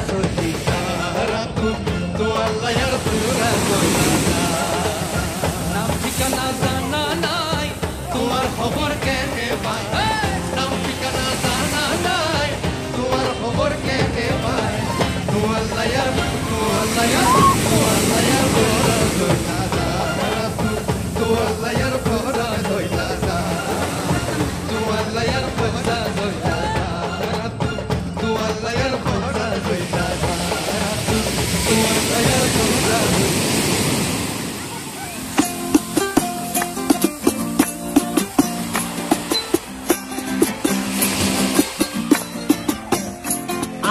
सोची सारा तू अल्लाह यार पूरा नाम ठिकाना জানা নাই তোমার খবর কেনে পাই নাম ঠিকানা জানা নাই তোমার খবর কেনে পাই তু আল্লাহ ইয়ার पूरा तू अल्लाह यार पूरा दोइला तू अल्लाह यार पूरा दोइला तू अल्लाह यार पूरा दोइला तू अल्लाह यार पूरा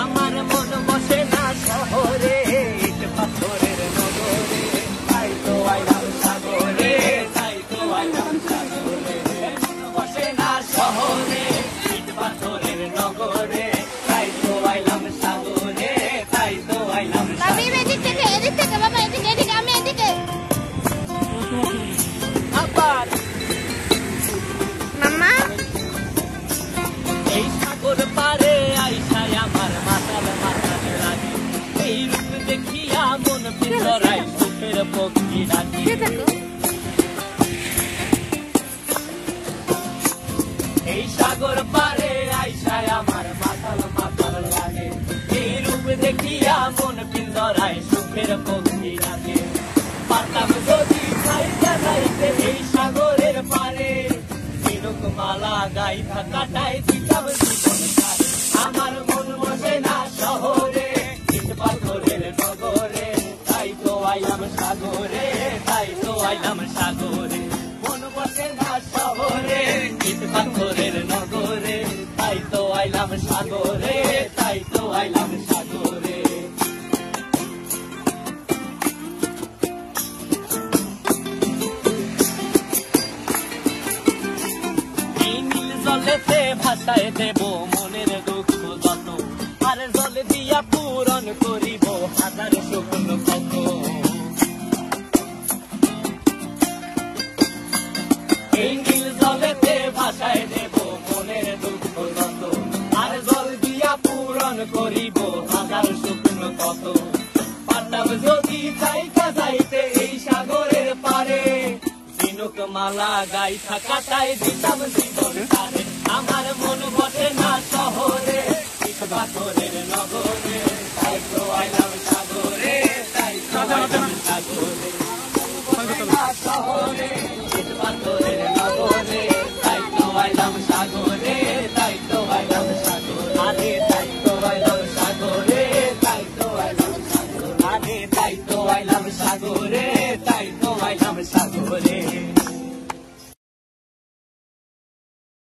আমার মন বসে না শহরে ইট পাথরের নগরে তাই তো আইলাম সাগরে তাই তো আইলাম সাগরে মন বসে না শহরে ইট পাথরের নগরে তাই তো আইলাম সাগরে তাই তো আইলাম আমি এদিক থেকে বাবা এদিকে আমি এদিকে আবার মাম্মা এই সাগর পারে আইসায় আমার মাতাল মাতাল লাগে এই রূপ দেখিয়া মন পিঞ্জরায় সুখের পক্ষী ডাকে এই সাগর পারে আইসায় আমার মাতাল মাতাল লাগে এই রূপ দেখিয়া মন পিঞ্জরায় সুখের পক্ষী ডাকে পারতাম যদি যাইতে যাইতে এই সাগরের পারে তিলক মালা গাইথা কাটাই দিতাম জীবন কারে আমার মন বসে না শহরে ইট পাথরের নগরে তাই তো আইলাম সাগরে তাই তো আইলাম সাগরে মন বসে না শহরে ইট পাথরের নগরে তাই তো আইলাম সাগরে তাই তো আইলাম সাগরে জলেতে ভাসায় দেব মনের দুঃখ যত আর জলে দিয়া পূরণ করিব হাজার স্বপ্ন কত এই নীল জলেতে ভাসায় দেব মনের দুঃখ যত আর জল দিয়া পূরণ করিব হাজার স্বপ্ন কত পারতাম যদি যাইতে যাইতে এই সাগরের পারে ঝিনুক মালা গাইথা কাটাই দিতাম জীবন কারে আমার মন বসে না শহরে ইট পাথরের নগরে তাই তো আইলাম সাগরে তাই তো আইলাম সাগরে শহরে ইট পাথরের নগরে তাই তো আইলাম সাগরে তাই তো আইলাম সাগরে আরে তাই তো আইলাম সাগরে তাই তো আইলাম সাগরে আরে তাই তো আইলাম সাগরে তাই তো আইলাম সাগরে